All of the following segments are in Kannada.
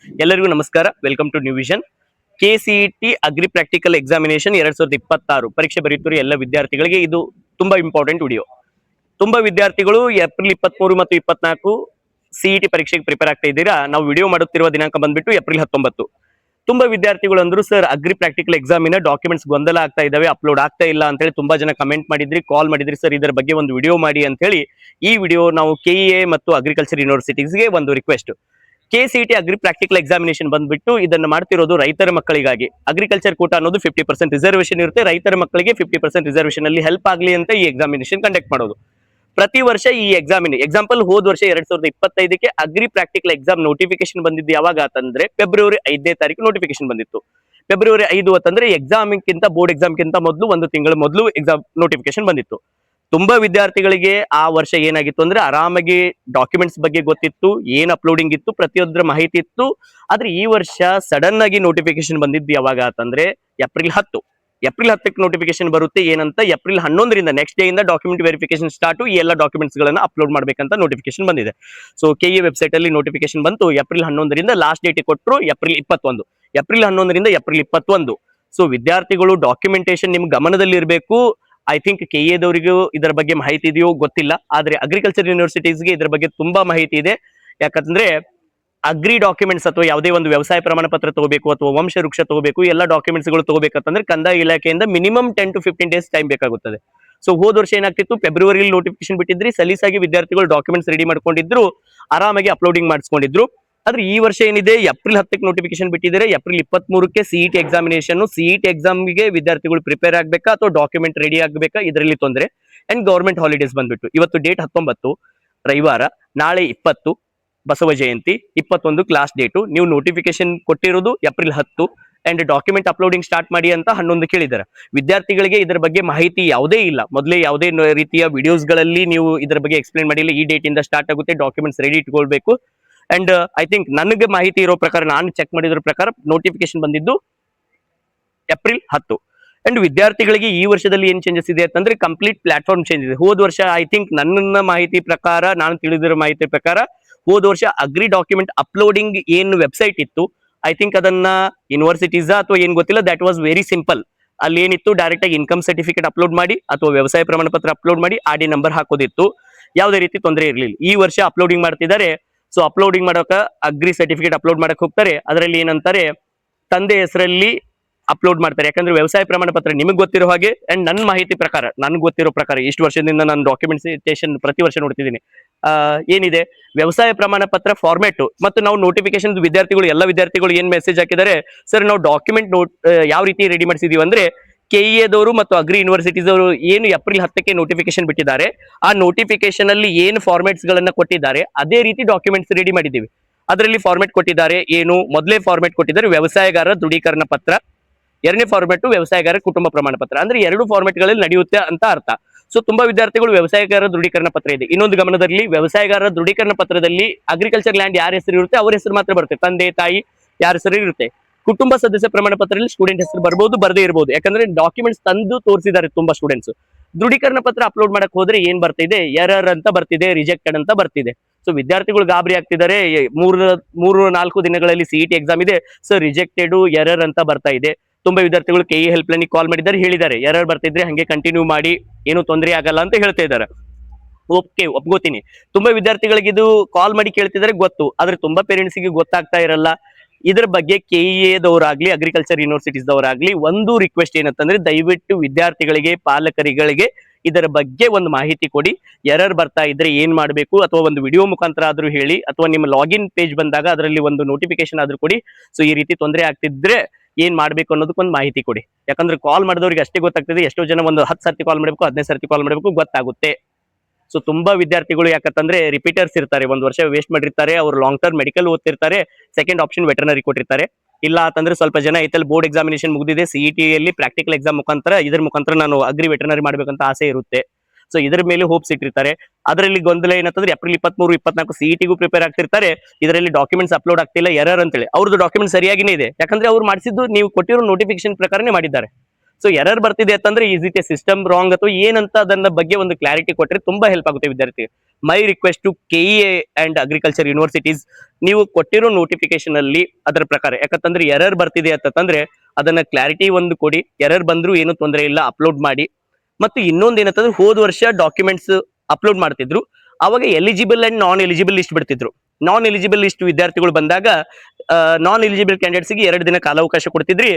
ಎಲ್ಲರಿಗೂ ನಮಸ್ಕಾರ. Welcome to new vision. KCET agri practical examination 2026 ಪರೀಕ್ಷೆ ಬರೆಯುತ್ತಿರುವ ಎಲ್ಲ ವಿದ್ಯಾರ್ಥಿಗಳಿಗೆ ಇದು ತುಂಬಾ ಇಂಪಾರ್ಟೆಂಟ್ ವಿಡಿಯೋ. ತುಂಬಾ ವಿದ್ಯಾರ್ಥಿಗಳು ಏಪ್ರಿಲ್ 23 ಮತ್ತು 24 ಸಿಇಟಿ ಪರೀಕ್ಷೆಗೆ ಪ್ರಿಪೇರ್ ಆಗ್ತಾ ಇದ್ದೀರಾ. ನಾವು ವಿಡಿಯೋ ಮಾಡುತ್ತಿರುವ ದಿನಾಂಕ ಬಂದ್ಬಿಟ್ಟು ಏಪ್ರಿಲ್ 19. ತುಂಬಾ ವಿದ್ಯಾರ್ಥಿಗಳು ಅಂದ್ರು ಸರ್ ಅಗ್ರಿ ಪ್ರಾಕ್ಟಿಕಲ್ ಎಕ್ಸಾಮಿನ ಡಾಕ್ಯುಮೆಂಟ್ಸ್ ಗೊಂದಲ ಆಗ್ತಾ ಇದಾವೆ, ಅಪ್ಲೋಡ್ ಆಗ್ತಾ ಇಲ್ಲ ಅಂತ ಹೇಳಿ ತುಂಬಾ ಜನ ಕಮೆಂಟ್ ಮಾಡಿದ್ರಿ, ಕಾಲ್ ಮಾಡಿದ್ರಿ, ಸರ್ ಇದರ ಬಗ್ಗೆ ಒಂದು ವಿಡಿಯೋ ಮಾಡಿ ಅಂತ ಹೇಳಿ. ಈ ವಿಡಿಯೋ ನಾವು KEA ಮತ್ತು ಅಗ್ರಿಕಲ್ಚರ್ ಯೂನಿವರ್ಸಿಟೀಸ್ಗೆ ಒಂದು request. KCET agri practical examination ಬಂದ್ಬಿಟ್ಟು ಇದನ್ನ ಮಾಡ್ತಿರೋದು ರೈತರ ಮಕ್ಕಳಿಗಾಗಿ. ಅಗ್ರಿಕಲ್ಚರ್ ಕೋಟಾ ಅನ್ನೋದು 50% ರಿಸರ್ವೇಶನ್ ಇರುತ್ತೆ, ರೈತರ ಮಕ್ಕಳಿಗೆ 50% ರಿಸರ್ವೇಶನ್ ಅಲ್ಲಿ ಹೆಲ್ಪ್ ಆಗಲಿ ಅಂತ ಈ ಎಕ್ಸಾಮಿನೇಷನ್ ಕಂಡಕ್ಟ್ ಮಾಡೋದು. ಪ್ರತಿ ವರ್ಷ ಈ ಎಕ್ಸಾಂಪಲ್ ಹೋದ ವರ್ಷ 2025ಕ್ಕೆ ಅಗ್ರಿ ಪ್ರಾಕ್ಟಿಕಲ್ ಎಕ್ಸಾಮ್ ನೋಟಿಫಿಕೇಶನ್ ಬಂದಿದ್ದು ಯಾವಾಗ ಅಂತಂದ್ರೆ ಫೆಬ್ರವರಿ 5ನೇ ತಾರೀಕು ನೋಟಿಫಿಕೇಶನ್ ಬಂದಿತ್ತು. ಫೆಬ್ರವರಿ 5 ಅಂತಂದ್ರೆ ಎಕ್ಸಾಮ್ಗಿಂತ ಬೋರ್ಡ್ ಎಕ್ಸಾಮ್ಗಿಂತ ಮೊದಲು ಒಂದು ತಿಂಗಳ ಮೊದಲು ಎಕ್ಸಾಮ್ ನೋಟಿಫಿಕೇಶನ್ ಬಂದಿತ್ತು. ತುಂಬಾ ವಿದ್ಯಾರ್ಥಿಗಳಿಗೆ ಆ ವರ್ಷ ಏನಾಗಿತ್ತು ಅಂದ್ರೆ ಆರಾಮಾಗಿ ಡಾಕ್ಯುಮೆಂಟ್ಸ್ ಬಗ್ಗೆ ಗೊತ್ತಿತ್ತು, ಏನ್ ಅಪ್ಲೋಡಿಂಗ್ ಇತ್ತು, ಪ್ರತಿಯೊಂದರ ಮಾಹಿತಿ ಇತ್ತು. ಆದ್ರೆ ಈ ವರ್ಷ ಸಡನ್ ಆಗಿ ನೋಟಿಫಿಕೇಶನ್ ಬಂದಿದ್ದು ಯಾವಾಗ ಅಂತಂದ್ರೆ ಏಪ್ರಿಲ್ 10. ಏಪ್ರಿಲ್ 10ಕ್ಕೆ ನೋಟಿಫಿಕೇಶನ್ ಬರುತ್ತೆ. ಏನಂತ ಏಪ್ರಿಲ್ 11ರಿಂದ ನೆಕ್ಸ್ಟ್ ಡೇ ಇಂದ ಡಾಕ್ಯುಮೆಂಟ್ ವೆರಿಫಿಕೇಶನ್ ಸ್ಟಾರ್ಟ್, ಈ ಎಲ್ಲ ಡಾಕ್ಯುಮೆಂಟ್ಸ್ ಗಳನ್ನ ಅಪ್ಲೋಡ್ ಮಾಡ್ಬೇಕಂತ ನೋಟಿಫಿಕೇಶನ್ ಬಂದಿದೆ. ಸೊ KE ವೆಬ್ಸೈಟ್ ಅಲ್ಲಿ ನೋಟಿಫಿಕೇಶನ್ ಬಂತು. ಏಪ್ರಿಲ್ 11ರಿಂದ ಲಾಸ್ಟ್ ಡೇಟ್ ಕೊಟ್ಟರು ಏಪ್ರಿಲ್ 21. ಏಪ್ರಿಲ್ 11ರಿಂದ ಏಪ್ರಿಲ್ 21. ಸೊ ವಿದ್ಯಾರ್ಥಿಗಳು ಡಾಕ್ಯುಮೆಂಟೇಶನ್ ನಿಮ್ ಗಮನದಲ್ಲಿ ಇರಬೇಕು. ಐ ಥಿಂಕ್ KEದವರಿಗೂ ಇದರ ಬಗ್ಗೆ ಮಾಹಿತಿ ಇದೆಯೋ ಗೊತ್ತಿಲ್ಲ, ಆದ್ರೆ ಅಗ್ರಿಕಲ್ಚರ್ ಯೂನಿವರ್ಸಿಟೀಸ್ಗೆ ಇದರ ಬಗ್ಗೆ ತುಂಬಾ ಮಾಹಿತಿ ಇದೆ. ಯಾಕಂದ್ರೆ ಅಗ್ರಿ ಡಾಕ್ಯುಮೆಂಟ್ಸ್ ಅಥವಾ ಯಾವುದೇ ಒಂದು ವ್ಯವಸಾಯ ಪ್ರಮಾಣ ಪತ್ರ ತಗೋಬೇಕು ಅಥವಾ ವಂಶ ವೃಕ್ಷ ತಗೋಬೇಕು, ಎಲ್ಲ ಡಾಕ್ಯುಮೆಂಟ್ಸ್ ಗಳು ತಗೋಬೇಕಂತಂದ್ರೆ ಕಂದಾಯ ಇಲಾಖೆಯಿಂದ ಮಿನಿಮಮ್ 10 to 15 ಡೇಸ್ ಟೈಮ್ ಬೇಕಾಗುತ್ತದೆ. ಸೊ ಹೋದ ವರ್ಷ ಏನಾಗ್ತಿತ್ತು, ಫೆಬ್ರವರಿಯಲ್ಲಿ ನೋಟಿಫಿಕೇಶನ್ ಬಿಟ್ಟಿದ್ರಿ, ಸಲೀಸಾಗಿ ವಿದ್ಯಾರ್ಥಿಗಳು ಡಾಕ್ಯುಮೆಂಟ್ಸ್ ರೆಡಿ ಮಾಡ್ಕೊಂಡಿದ್ರು, ಆರಾಮಾಗಿ ಅಪ್ಲೋಡಿಂಗ್ ಮಾಡಿಸ್ಕೊಂಡಿದ್ರು. ಆದ್ರೆ ಈ ವರ್ಷ ಏನಿದೆ ಏಪ್ರಿಲ್ 10ಕ್ಕೆ ನೋಟಿಫಿಕೇಶನ್ ಬಿಟ್ಟಿದ್ದಾರೆ. ಏಪ್ರಿಲ್ 23ಕ್ಕೆ ಸಿಇಟಿ ಎಕ್ಸಾಮಿನೇಷನ್. ಸಿಇಟಿ ಎಕ್ಸಾಮ್ಗೆ ವಿದ್ಯಾರ್ಥಿಗಳು ಪ್ರಿಪೇರ್ ಆಗ್ಬೇಕಾ ಅಥವಾ ಡಾಕ್ಯುಮೆಂಟ್ ರೆಡಿ ಆಗ್ಬೇಕಾ, ಇದರಲ್ಲಿ ತೊಂದರೆ. ಅಂಡ್ ಗವರ್ಮೆಂಟ್ ಹಾಲಿಡೇಸ್ ಬಂದ್ಬಿಟ್ಟು ಇವತ್ತು ಡೇಟ್ 19 ರವಿವಾರ, ನಾಳೆ 20 ಬಸವ ಜಯಂತಿ, 21 ಕ್ಲಾಸ್ ಡೇಟು. ನೀವು ನೋಟಿಫಿಕೇಶನ್ ಕೊಟ್ಟಿರೋದು April 10 and document uploading start ಮಾಡಿ ಅಂತ 11 ಕೇಳಿದ್ದಾರೆ. ವಿದ್ಯಾರ್ಥಿಗಳಿಗೆ ಇದರ ಬಗ್ಗೆ ಮಾಹಿತಿ ಯಾವುದೇ ಇಲ್ಲ. ಮೊದಲೇ ಯಾವುದೇ ರೀತಿಯ ವಿಡಿಯೋಸ್ ಗಳಲ್ಲಿ ನೀವು ಇದರ ಬಗ್ಗೆ ಎಕ್ಸ್ಪ್ಲೇನ್ ಮಾಡಿಲ್ಲ. ಈ ಡೇಟ್ ಇಂದ ಸ್ಟಾರ್ಟ್ ಆಗುತ್ತೆ, ಡಾಕ್ಯುಮೆಂಟ್ಸ್ ರೆಡಿ ಇಟ್ಕೊಳ್ಬೇಕು. ಅಂಡ್ ಐ ಥಿಂಕ್ ನನಗೆ ಮಾಹಿತಿ ಇರೋ ಪ್ರಕಾರ, ನಾನು ಚೆಕ್ ಮಾಡಿದ್ರ ಪ್ರಕಾರ ನೋಟಿಫಿಕೇಶನ್ ಬಂದಿದ್ದು ಏಪ್ರಿಲ್ 10. ಅಂಡ್ ವಿದ್ಯಾರ್ಥಿಗಳಿಗೆ ಈ ವರ್ಷದಲ್ಲಿ ಏನ್ ಚೇಂಜಸ್ ಇದೆ ಅಂತಂದ್ರೆ ಕಂಪ್ಲೀಟ್ ಪ್ಲಾಟ್ಫಾರ್ಮ್ ಚೇಂಜ್ ಇದೆ. ಹೋದ ವರ್ಷ ಐ ಥಿಂಕ್ ನನ್ನ ಮಾಹಿತಿ ಪ್ರಕಾರ, ನಾನು ತಿಳಿದಿರೋ ಮಾಹಿತಿ ಪ್ರಕಾರ, ಹೋದ ವರ್ಷ ಅಗ್ರಿ ಡಾಕ್ಯುಮೆಂಟ್ ಅಪ್ಲೋಡಿಂಗ್ ಏನು ವೆಬ್ಸೈಟ್ ಇತ್ತು, ಐ ಥಿಂಕ್ ಅದನ್ನ ಯೂನಿವರ್ಸಿಟೀಸ್ ಅಥವಾ ಏನ್ ಗೊತ್ತಿಲ್ಲ, ದಟ್ ವಾಸ್ ವೆರಿ ಸಿಂಪಲ್. ಅಲ್ಲಿ ಏನಿತ್ತು, ಡೈರೆಕ್ಟ್ ಆಗಿ ಇನ್ಕಮ್ ಸರ್ಟಿಫಿಕೇಟ್ ಅಪ್ಲೋಡ್ ಮಾಡಿ ಅಥವಾ ವ್ಯವಸಾಯ ಪ್ರಮಾಣ ಪತ್ರ ಅಪ್ಲೋಡ್ ಮಾಡಿ RD ನಂಬರ್ ಹಾಕೋದಿತ್ತು. ಯಾವುದೇ ರೀತಿ ತೊಂದರೆ ಇರಲಿಲ್ಲ. ಈ ವರ್ಷ ಅಪ್ಲೋಡಿಂಗ್ ಮಾಡ್ತಿದ್ದಾರೆ. ಸೊ ಅಪ್ಲೋಡಿಂಗ್ ಮಾಡೋಕೆ ಅಗ್ರಿ ಸರ್ಟಿಫಿಕೇಟ್ ಅಪ್ಲೋಡ್ ಮಾಡಕ್ ಹೋಗ್ತಾರೆ. ಅದರಲ್ಲಿ ಏನಂತಾರೆ, ತಂದೆ ಹೆಸರಲ್ಲಿ ಅಪ್ಲೋಡ್ ಮಾಡ್ತಾರೆ. ಯಾಕಂದ್ರೆ ವ್ಯವಸಾಯ ಪ್ರಮಾಣ ಪತ್ರ ನಿಮಗೆ ಗೊತ್ತಿರೋ ಹಾಗೆ, ಅಂಡ್ ನನ್ನ ಮಾಹಿತಿ ಪ್ರಕಾರ, ನನ್ಗೆ ಗೊತ್ತಿರೋ ಪ್ರಕಾರ, ಇಷ್ಟು ವರ್ಷದಿಂದ ನಾನು ಡಾಕ್ಯುಮೆಂಟೇಶನ್ ಪ್ರತಿ ವರ್ಷ ನೋಡ್ತಿದ್ದೀನಿ, ಏನಿದೆ ವ್ಯವಸಾಯ ಪ್ರಮಾಣ ಪತ್ರ ಫಾರ್ಮ್ಯಾಟ್. ಮತ್ತು ನಾವು ನೋಟಿಫಿಕೇಶನ್ ವಿದ್ಯಾರ್ಥಿಗಳು, ಎಲ್ಲ ವಿದ್ಯಾರ್ಥಿಗಳು ಏನ್ ಮೆಸೇಜ್ ಹಾಕಿದ್ದಾರೆ, ಸರ್ ನಾವು ಡಾಕ್ಯುಮೆಂಟ್ ಯಾವ ರೀತಿ ರೆಡಿ ಮಾಡಿಸಿದೀವಿ ಅಂದ್ರೆ, KEದವರು ಮತ್ತು ಅಗ್ರಿ ಯೂನಿವರ್ಸಿಟೀಸ್ ಅವರು ಏನು ಏಪ್ರಿಲ್ 10ಕ್ಕೆ ನೋಟಿಫಿಕೇಶನ್ ಬಿಟ್ಟಿದ್ದಾರೆ, ಆ ನೋಟಿಫಿಕೇಶನ್ ಅಲ್ಲಿ ಏನು ಫಾರ್ಮ್ಯಾಟ್ಸ್ ಗಳನ್ನ ಕೊಟ್ಟಿದ್ದಾರೆ ಅದೇ ರೀತಿ ಡಾಕ್ಯುಮೆಂಟ್ಸ್ ರೆಡಿ ಮಾಡಿದ್ದೀವಿ. ಅದರಲ್ಲಿ ಫಾರ್ಮ್ಯಾಟ್ ಕೊಟ್ಟಿದ್ದಾರೆ ಏನು, ಮೊದಲೇ ಫಾರ್ಮ್ಯಾಟ್ ಕೊಟ್ಟಿದ್ದಾರೆ ವ್ಯವಸಾಯಗಾರರ ದೃಢೀಕರಣ ಪತ್ರ, ಎರಡನೇ ಫಾರ್ಮ್ಯಾಟ್ ವ್ಯವಸಾಯಗಾರ ಕುಟುಂಬ ಪ್ರಮಾಣ ಪತ್ರ. ಅಂದ್ರೆ ಎರಡು ಫಾರ್ಮ್ಯಾಟ್ ಗಳಲ್ಲಿ ನಡೆಯುತ್ತೆ ಅಂತ ಅರ್ಥ. ಸೊ ತುಂಬಾ ವಿದ್ಯಾರ್ಥಿಗಳು ವ್ಯವಸಾಯಗಾರ ದೃಢೀಕರಣ ಪತ್ರ ಇದೆ. ಇನ್ನೊಂದು ಗಮನದಲ್ಲಿ, ವ್ಯವಸಾಯಗಾರರ ದೃಢೀಕರಣ ಪತ್ರದಲ್ಲಿ ಅಗ್ರಿಕಲ್ಚರ್ ಲ್ಯಾಂಡ್ ಯಾರ ಹೆಸರು ಇರುತ್ತೆ ಅವ್ರ ಹೆಸರು ಮಾತ್ರ ಬರುತ್ತೆ, ತಂದೆ ತಾಯಿ ಯಾರ ಹೆಸರು ಇರುತ್ತೆ. ಕುಟುಂಬ ಸದಸ್ಯ ಪ್ರಮಾಣ ಪತ್ರದಲ್ಲಿ ಸ್ಟೂಡೆಂಟ್ ಹೆಸರು ಬರ್ಬೋದು, ಬರದೇ ಇರಬಹುದು. ಯಾಕಂದ್ರೆ ಡಾಕ್ಯುಮೆಂಟ್ಸ್ ತಂದು ತೋರಿಸಿದ್ದಾರೆ ತುಂಬಾ ಸ್ಟೂಡೆಂಟ್ಸ್. ದೃಢೀಕರಣ ಪತ್ರ ಅಪ್ಲೋಡ್ ಮಾಡಕ್ ಹೋದ್ರೆ ಏನ್ ಬರ್ತಿದೆ, ಎರರ್ ಅಂತ ಬರ್ತಿದೆ, ರಿಜೆಕ್ಟೆಡ್ ಅಂತ ಬರ್ತಿದೆ. ಸೊ ವಿದ್ಯಾರ್ಥಿಗಳು ಗಾಬರಿ ಆಗ್ತಿದ್ದಾರೆ. 3-4 ದಿನಗಳಲ್ಲಿ ಸಿಇಟಿ ಎಕ್ಸಾಮ್ ಇದೆ, ಸೊ ರಿಜೆಕ್ಟೆಡ್, ಎರರ್ ಅಂತ ಬರ್ತಾ ಇದೆ. ತುಂಬಾ ವಿದ್ಯಾರ್ಥಿಗಳು KE ಹೆಲ್ಪ್ ಲೈನ್ ಕಾಲ್ ಮಾಡಿದ್ದಾರೆ, ಹೇಳಿದ್ದಾರೆ ಎರರ್ ಬರ್ತಿದ್ರೆ ಹಂಗೆ ಕಂಟಿನ್ಯೂ ಮಾಡಿ, ಏನು ತೊಂದರೆ ಆಗಲ್ಲ ಅಂತ ಹೇಳ್ತಾ ಇದ್ದಾರೆ. ಓಕೆ, ಒಪ್ಕೋತೀನಿ. ತುಂಬಾ ವಿದ್ಯಾರ್ಥಿಗಳಿಗೆ ಇದು ಕಾಲ್ ಮಾಡಿ ಕೇಳ್ತಿದ್ದಾರೆ ಗೊತ್ತು, ಆದ್ರೆ ತುಂಬಾ ಪೇರೆಂಟ್ಸ್ ಗೆ ಗೊತ್ತಾಗ್ತಾ ಇರಲ್ಲ. ಇದ್ರ ಬಗ್ಗೆ KEದವರಾಗ್ಲಿ ಅಗ್ರಿಕಲ್ಚರ್ ಯೂನಿವರ್ಸಿಟೀಸ್ ದವರಾಗ್ಲಿ ಒಂದು ರಿಕ್ವೆಸ್ಟ್ ಏನಂತಂದ್ರೆ, ದಯವಿಟ್ಟು ವಿದ್ಯಾರ್ಥಿಗಳಿಗೆ, ಪಾಲಕರುಗಳಿಗೆ ಇದರ ಬಗ್ಗೆ ಒಂದು ಮಾಹಿತಿ ಕೊಡಿ. ಎರರ್ ಬರ್ತಾ ಇದ್ರೆ ಏನ್ ಮಾಡಬೇಕು, ಅಥವಾ ಒಂದು ವಿಡಿಯೋ ಮುಖಾಂತರ ಆದ್ರೂ ಹೇಳಿ, ಅಥವಾ ನಿಮ್ಮ ಲಾಗಿನ್ ಪೇಜ್ ಬಂದಾಗ ಅದರಲ್ಲಿ ಒಂದು ನೋಟಿಫಿಕೇಶನ್ ಆದ್ರೂ ಕೊಡಿ. ಸೊ ಈ ರೀತಿ ತೊಂದರೆ ಆಗ್ತಿದ್ರೆ ಏನ್ ಮಾಡ್ಬೇಕು ಅನ್ನೋದಕ್ಕೊಂದು ಮಾಹಿತಿ ಕೊಡಿ. ಯಾಕಂದ್ರೆ ಕಾಲ್ ಮಾಡಿದವ್ರಿಗೆ ಅಷ್ಟೇ ಗೊತ್ತಾಗ್ತದೆ. ಎಷ್ಟೋ ಜನ ಒಂದು 10 ಸರ್ತಿ ಕಾಲ್ ಮಾಡಬೇಕು, 15 ಸರ್ತಿ ಕಾಲ್ ಮಾಡಬೇಕು, ಗೊತ್ತಾಗುತ್ತೆ. ಸೊ ತುಂಬಾ ವಿದ್ಯಾರ್ಥಿಗಳು ಯಾಕಂತಂದ್ರೆ ರಿಪೀಟರ್ಸ್ ಇರ್ತಾರೆ, ಒಂದು ವರ್ಷ ವೇಸ್ಟ್ ಮಾಡಿರ್ತಾರೆ, ಅವ್ರು ಲಾಂಗ್ ಟರ್ಮ್ ಮೆಡಿಕಲ್ ಓದ್ತಿರ್ತಾರೆ, ಸೆಕೆಂಡ್ ಆಪ್ಷನ್ ವೆಟರ್ನರಿ ಕೊಟ್ಟಿರ್ತಾರೆ. ಇಲ್ಲ ಅಂತಂದ್ರೆ ಸ್ವಲ್ಪ ಜನ ಐತಲ್ಲಿ ಬೋರ್ಡ್ ಎಕ್ಸಾಮಿನೇಷನ್ ಮುಗಿದಿದೆ, ಸಿಇಟಿಯಲ್ಲಿ ಪ್ರಾಕ್ಟಿಕಲ್ ಎಕ್ಸಾಮ್ ಮುಖಾಂತರ, ಇದ್ರ ಮುಖಾಂತರ ನಾನು ಅಗ್ರಿ ವೆಟರ್ನರಿ ಮಾಡ್ಬೇಕಂತ ಆಸೆ ಇರುತ್ತೆ. ಸೊ ಇದ್ರ ಮೇಲೆ ಹೋಪ್ಸ್ ಇಟ್ಟಿರ್ತಾರೆ. ಅದರಲ್ಲಿ ಗೊಂದಲ ಏನಂತಂದ್ರೆ ಏಪ್ರಿಲ್ 23, 24 ಸಿಇಟಿಗೂ ಪ್ರಿಪೇರ್ ಆಗ್ತಿರ್ತಾರೆ. ಇದರಲ್ಲಿ ಡಾಕ್ಯುಮೆಂಟ್ಸ್ ಅಪ್ಲೋಡ್ ಆಗ್ತಿಲ್ಲ, ಎರರ್ ಅಂತೇಳಿ. ಅವ್ರದ್ದು ಡಾಕ್ಯುಮೆಂಟ್ ಸರಿಯಾಗಿನೇ ಇದೆ, ಯಾಕಂದ್ರೆ ಅವ್ರು ಮಾಡಿಸಿದ್ದು ನೀವು ಕೊಟ್ಟಿರೋ ನೋಟಿಫಿಕೇಶನ್ ಪ್ರಕಾರನೇ ಮಾಡಿದ್ದಾರೆ. ಸೊ ಎರರ್ ಬರ್ತಿದೆ ಅಂತಂದ್ರೆ is it A system wrong ಅಥವಾ ಏನಂತ ಅದನ್ನ ಬಗ್ಗೆ ಒಂದು ಕ್ಲಾರಿಟಿ ಕೊಟ್ಟರೆ ತುಂಬಾ ಹೆಲ್ಪ್ ಆಗುತ್ತೆ ವಿದ್ಯಾರ್ಥಿ. My request to KEA and agriculture universities, ನೀವು ಕೊಟ್ಟಿರೋ ನೋಟಿಫಿಕೇಶನ್ ಅಲ್ಲಿ ಅದರ ಪ್ರಕಾರ, ಯಾಕಂತಂದ್ರೆ ಎರರ್ ಬರ್ತಿದೆ ಅಂತಂದ್ರೆ ಅದನ್ನ ಕ್ಲಾರಿಟಿ ಒಂದು ಕೊಡಿ. ಎರರ್ ಬಂದ್ರು ಏನು ತೊಂದರೆ ಇಲ್ಲ, ಅಪ್ಲೋಡ್ ಮಾಡಿ. ಮತ್ತು ಇನ್ನೊಂದು ಏನಂತಂದ್ರೆ ಹೋದ ವರ್ಷ ಡಾಕ್ಯುಮೆಂಟ್ಸ್ ಅಪ್ಲೋಡ್ ಮಾಡ್ತಿದ್ರು, ಅವಾಗ eligible and non eligible list ಬಿಡ್ತಿದ್ರು. ನಾನ್ ಎಲಿಜಿಬಲ್ ಲಿಸ್ಟ್ ವಿದ್ಯಾರ್ಥಿಗಳು ಬಂದಾಗ ನಾನ್ ಎಲಿಜಿಬಲ್ ಕ್ಯಾಂಡಿಡೇಟ್ಸ್ಗೆ 2 ದಿನ ಕಾಲಾವಕಾಶ ಕೊಡ್ತಿದ್ರಿ.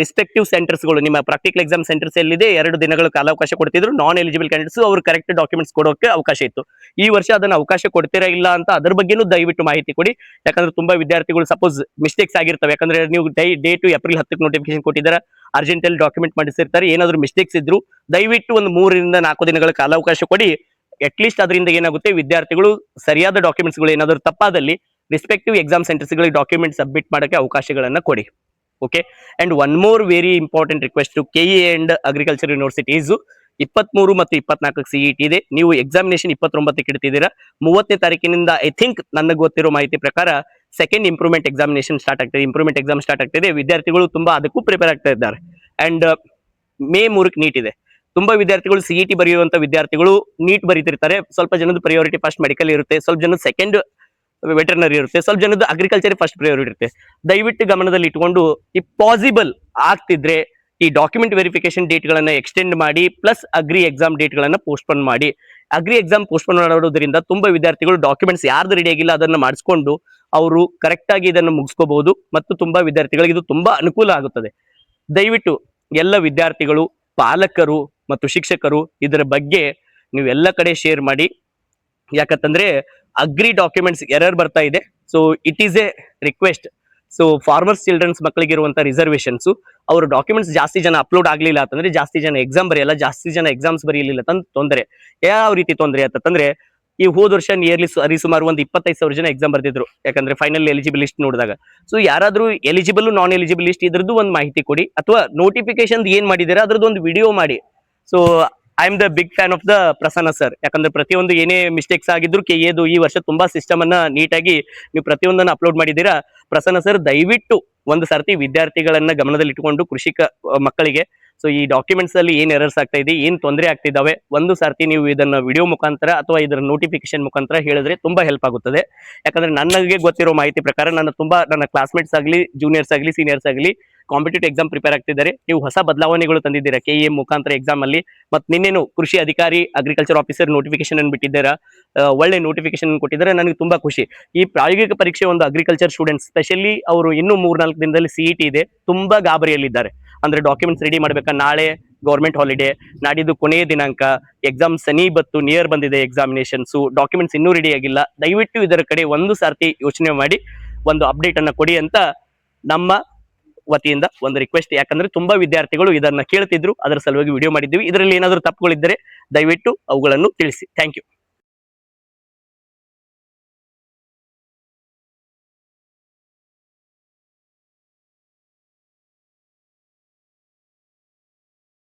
ರಿಸ್ಪೆಕ್ಟಿವ್ ಸೆಂಟರ್ಸ್ಗಳು, ನಿಮ್ಮ ಪ್ರಾಕ್ಟಿಕಲ್ ಎಕ್ಸಾಮ್ ಸೆಂಟರ್ಸ್ ಎಲ್ಲಿದೆ 2 ದಿನಗಳ ಕಾಲಾವಕಾಶ ಕೊಡ್ತಿದ್ರು. ನಾನ್ ಎಲಿಜಿಬಲ್ ಕ್ಯಾಂಡಿಡೇಟ್ಸ್ ಅವ್ರು ಕರೆಕ್ಟ್ ಡಾಕ್ಯುಮೆಂಟ್ಸ್ ಕೊಡೋಕೆ ಅವಕಾಶ ಇತ್ತು. ಈ ವರ್ಷ ಅದನ್ನ ಅವಕಾಶ ಕೊಡ್ತೀರಾ ಇಲ್ಲ ಅಂತ ಅದ್ರ ಬಗ್ಗೆನೂ ದಯವಿಟ್ಟು ಮಾಹಿತಿ ಕೊಡಿ. ಯಾಕಂದ್ರೆ ತುಂಬಾ ವಿದ್ಯಾರ್ಥಿಗಳು ಸಪೋಸ್ ಮಿಸ್ಟೇಕ್ಸ್ ಆಗಿರ್ತವೆ, ಯಾಕಂದ್ರೆ ನೀವು ಡೇಟು ಏಪ್ರಿಲ್ 10ಕ್ಕೆ ನೋಟಿಫಿಕೇಶನ್ ಕೊಟ್ಟಿದ್ದಾರೆ, ಅರ್ಜೆಂಟ್ ಅಲ್ಲಿ ಡಾಕ್ಯುಮೆಂಟ್ ಮಾಡಿಸಿರ್ತಾರೆ, ಏನಾದ್ರು ಮಿಸ್ಟೇಕ್ಸ್ ಇದ್ರು ದಯವಿಟ್ಟು ಒಂದು 3 ರಿಂದ 4 ದಿನಗಳ ಕಾಲಾವಕಾಶ ಕೊಡಿ. ಅಟ್ಲೀಸ್ಟ್ ಅದರಿಂದ ಏನಾಗುತ್ತೆ, ವಿದ್ಯಾರ್ಥಿಗಳು ಸರಿಯಾದ ಡಾಕ್ಯುಮೆಂಟ್ಸ್ ಗಳು ಏನಾದ್ರು ತಪ್ಪಾದಲ್ಲಿ ರಿಸ್ಪೆಕ್ಟಿವ್ ಎಕ್ಸಾಮ್ ಸೆಂಟರ್ಸ್ ಗಳಿಗೆ ಡಾಕ್ಯುಮೆಂಟ್ ಸಬ್ಮಿಟ್ ಮಾಡಕ್ಕೆ ಅವಕಾಶಗಳನ್ನ ಕೊಡಿ. Okay, and one more very important request to KEA and agriculture universities, 23 ಮತ್ತು 24 ಸಿಇಟಿ ಇದೆ. ನೀವು ಎಕ್ಸಾಮಿನೇಷನ್ 29ಕ್ಕೆ ಇಡ್ತಿದ್ದೀರಾ. 30ನೇ ತಾರೀಕಿನಿಂದ ಐ ಥಿಂಕ್ ನನಗೆ ಗೊತ್ತಿರೋ ಮಾಹಿತಿ ಪ್ರಕಾರ ಸೆಕೆಂಡ್ ಇಂಪ್ರೂವ್ಮೆಂಟ್ ಎಕ್ಸಾಮಿನೇಷನ್ ಸ್ಟಾರ್ಟ್ ಆಗ್ತದೆ, ಇಂಪ್ರೂವ್ಮೆಂಟ್ ಎಕ್ಸಾಮ್ ಸ್ಟಾರ್ಟ್ ಆಗ್ತಿದೆ. ವಿದ್ಯಾರ್ಥಿಗಳು ತುಂಬಾ ಅದಕ್ಕೂ ಪ್ರಿಪೇರ್ ಆಗ್ತಾ ಇದ್ದಾರೆ. ಅಂಡ್ ಮೇ 3ಕ್ಕೆ ನೀಟ್ ಇದೆ. ತುಂಬಾ ವಿದ್ಯಾರ್ಥಿಗಳು ಸಿಇಟಿ ಬರೆಯುವಂತ ವಿದ್ಯಾರ್ಥಿಗಳು ನೀಟ್ ಬರೀತಿರ್ತಾರೆ. ಸ್ವಲ್ಪ ಜನದ ಪ್ರಯಾರಿಟಿ ಫಸ್ಟ್ ಮೆಡಿಕಲ್ ಇರುತ್ತೆ, ಸ್ವಲ್ಪ ಜನದ ಸೆಕೆಂಡ್ ವೆಟರ್ನರಿ ಇರುತ್ತೆ, ಸ್ವಲ್ಪ ಜನದ ಅಗ್ರಿಕಲ್ಚರ್ ಫಸ್ಟ್ ಪ್ರಯಾರಿಟಿ ಇರುತ್ತೆ. ದಯವಿಟ್ಟು ಗಮನದಲ್ಲಿ ಇಟ್ಕೊಂಡು ಈ ಪಾಸಿಬಲ್ ಆಗ್ತಿದ್ರೆ ಈ ಡಾಕ್ಯುಮೆಂಟ್ ವೆರಿಫಿಕೇಶನ್ ಡೇಟ್ ಗಳನ್ನ ಎಕ್ಸ್ಟೆಂಡ್ ಮಾಡಿ, ಪ್ಲಸ್ ಅಗ್ರಿ ಎಕ್ಸಾಮ್ ಡೇಟ್ ಗಳನ್ನ ಪೋಸ್ಟ್ಪೋನ್ ಮಾಡಿ. ಅಗ್ರಿ ಎಕ್ಸಾಮ್ ಪೋಸ್ಟ್ಪೋನ್ ಮಾಡೋದ್ರಿಂದ ತುಂಬಾ ವಿದ್ಯಾರ್ಥಿಗಳು ಡಾಕ್ಯುಮೆಂಟ್ಸ್ ಯಾರ್ದು ರೆಡಿ ಆಗಿಲ್ಲ ಅದನ್ನ ಮಾಡಿಸ್ಕೊಂಡು ಅವರು ಕರೆಕ್ಟ್ ಆಗಿ ಇದನ್ನು ಮುಗಿಸ್ಕೋಬಹುದು ಮತ್ತು ತುಂಬಾ ವಿದ್ಯಾರ್ಥಿಗಳಿಗೆ ಇದು ತುಂಬಾ ಅನುಕೂಲ ಆಗುತ್ತದೆ. ದಯವಿಟ್ಟು ಎಲ್ಲ ವಿದ್ಯಾರ್ಥಿಗಳು, ಪಾಲಕರು ಮತ್ತು ಶಿಕ್ಷಕರು ಇದರ ಬಗ್ಗೆ ನೀವು ಎಲ್ಲ ಕಡೆ ಶೇರ್ ಮಾಡಿ. ಯಾಕಂತಂದ್ರೆ ಅಗ್ರಿ ಡಾಕ್ಯುಮೆಂಟ್ಸ್ ಎರರ್ ಬರ್ತಾ ಇದೆ. So it is a request. So farmers childrens ಮಕ್ಕಳಿಗೆ ಇರುವಂತ ರಿಸರ್ವೇಶನ್ಸ್, ಅವ್ರ ಡಾಕ್ಯುಮೆಂಟ್ಸ್ ಜಾಸ್ತಿ ಜನ ಅಪ್ಲೋಡ್ ಆಗ್ಲಿಲ್ಲ ಅಂತಂದ್ರೆ ಜಾಸ್ತಿ ಜನ ಎಕ್ಸಾಮ್ ಬರೆಯಲ್ಲ, ಜಾಸ್ತಿ ಜನ ಎಕ್ಸಾಮ್ಸ್ ಬರೀಲಿಲ್ಲ ಅಂತ ತೊಂದರೆ. ಯಾವ ರೀತಿ ತೊಂದರೆ ಅಂತಂದ್ರೆ ಈ ಹೋದ ವರ್ಷ ನಿಯರ್ಲಿ ಸರಿಸುಮಾರು ಒಂದು 25,000 ಜನ ಎಕ್ಸಾಮ್ ಬರ್ತಿದ್ರು, ಯಾಕಂದ್ರೆ ಫೈನಲ್ ಎಲಿಜಿಬಲ್ ಲಿಸ್ಟ್ ನೋಡಿದಾಗ. ಸೊ ಯಾರಾದ್ರೂ ಎಲಿಜಿಬಲ್ ನಾನ್ ಎಲಿಜಿಬಲ್ ಲಿಸ್ಟ್ ಇದ್ರದ್ದು ಒಂದು ಮಾಹಿತಿ ಕೊಡಿ, ಅಥವಾ ನೋಟಿಫಿಕೇಶನ್ ಏನ್ ಮಾಡಿದಿರಾ ಅದ್ರದ್ದು ಒಂದು ವಿಡಿಯೋ ಮಾಡಿ. So I am the big fan of the Prasanna sir. ಯಾಕಂದ್ರೆ ಪ್ರತಿಯೊಂದು ಏನೇ ಮಿಸ್ಟೇಕ್ಸ್ ಆಗಿದ್ರು ಕೆಎದು ಈ ವರ್ಷ ತುಂಬಾ ಸಿಸ್ಟಮ್ ಅನ್ನ ನೀಟಾಗಿ ನೀವು ಪ್ರತಿಯೊಂದನ್ನ ಅಪ್ಲೋಡ್ ಮಾಡಿದ್ದೀರಾ. ಪ್ರಸನ್ನ ಸರ್, ದಯವಿಟ್ಟು ಒಂದು ಸರ್ತಿ ವಿದ್ಯಾರ್ಥಿಗಳನ್ನ ಗಮನದಲ್ಲಿ ಇಟ್ಟುಕೊಂಡು ಕೃಷಿಕ ಮಕ್ಕಳಿಗೆ ಸೊ ಈ ಡಾಕ್ಯುಮೆಂಟ್ಸ್ ಅಲ್ಲಿ ಏನ್ ಎರರ್ಸ್ ಆಗ್ತಾ ಇದೆ, ಏನ್ ತೊಂದರೆ ಆಗ್ತಿದ್ದಾವೆ, ಒಂದು ಸರ್ತಿ ನೀವು ಇದನ್ನ ವಿಡಿಯೋ ಮುಖಾಂತರ ಅಥವಾ ಇದರ ನೋಟಿಫಿಕೇಶನ್ ಮುಖಾಂತರ ಹೇಳಿದ್ರೆ ತುಂಬಾ ಹೆಲ್ಪ್ ಆಗುತ್ತದೆ. ಯಾಕಂದ್ರೆ ನನಗೆ ಗೊತ್ತಿರೋ ಮಾಹಿತಿ ಪ್ರಕಾರ ನನ್ನ ಕ್ಲಾಸ್ಮೇಟ್ಸ್ ಆಗಲಿ, ಜೂನಿಯರ್ಸ್ ಆಗಲಿ, ಸೀನಿಯರ್ಸ್ ಆಗಲಿ ಕಾಂಪಿಟೇಟಿವ್ ಎಕ್ಸಾಮ್ ಪ್ರಿಪೇರ್ ಆಗ್ತಿದ್ದಾರೆ. ನೀವು ಹೊಸ ಬದಲಾವಣೆಗಳು ತಂದಿದ್ದೀರಾ ಕೆಇಎ ಮುಖಾಂತರ ಎಕ್ಸಾಮ್ ಅಲ್ಲಿ. ಮತ್ತೆ ನಿನ್ನೇನು ಕೃಷಿ ಅಧಿಕಾರಿ, ಅಗ್ರಿಕಲ್ಚರ್ ಆಫೀಸರ್ ನೋಟಿಫಿಕೇಶನ್ ಅನ್ನು ಬಿಟ್ಟಿದ್ದೀರಾ, ಒಳ್ಳೆ ನೋಟಿಫಿಕೇಶನ್ ಕೊಟ್ಟಿದ್ದಾರೆ. ನನಗೆ ತುಂಬಾ ಖುಷಿ. ಈ ಪ್ರಾಯೋಗಿಕ ಪರೀಕ್ಷೆ ಒಂದು ಅಗ್ರಿಕಲ್ಚರ್ ಸ್ಟೂಡೆಂಟ್ಸ್ ಸ್ಪೆಷಲಿ ಅವರು ಇನ್ನೂ 3-4 ದಿನದಲ್ಲಿ ಸಿಇಟಿ ಇದೆ, ತುಂಬಾ ಗಾಬರಿಯಲ್ಲಿದ್ದಾರೆ. ಅಂದ್ರೆ ಡಾಕ್ಯುಮೆಂಟ್ಸ್ ರೆಡಿ ಮಾಡ್ಬೇಕಾ, ನಾಳೆ ಗೌರ್ಮೆಂಟ್ ಹಾಲಿಡೇ, ನಾಡಿದ್ದು ಕೊನೆಯ ದಿನಾಂಕ, ಎಕ್ಸಾಮ್ ನಿಯರ್ ಬಂದಿದೆ ಎಕ್ಸಾಮಿನೇಷನ್ಸ್, ಡಾಕ್ಯುಮೆಂಟ್ಸ್ ಇನ್ನೂ ರೆಡಿ ಆಗಿಲ್ಲ. ದಯವಿಟ್ಟು ಇದರ ಕಡೆ ಒಂದು ಸಾರ್ತಿ ಯೋಚನೆ ಮಾಡಿ ಒಂದು ಅಪ್ಡೇಟ್ ಅನ್ನ ಕೊಡಿ ಅಂತ ನಮ್ಮ ವತಿಯಿಂದ ಒಂದು ರಿಕ್ವೆಸ್ಟ್. ಯಾಕಂದ್ರೆ ತುಂಬಾ ವಿದ್ಯಾರ್ಥಿಗಳು ಇದನ್ನ ಕೇಳ್ತಿದ್ರು, ಅದರ ಸಲುವಾಗಿ ವಿಡಿಯೋ ಮಾಡಿದ್ವಿ. ಇದರಲ್ಲಿ ಏನಾದರೂ ತಪ್ಪುಗಳಿದ್ದರೆ ದಯವಿಟ್ಟು ಅವುಗಳನ್ನು ತಿಳಿಸಿ. Thank you.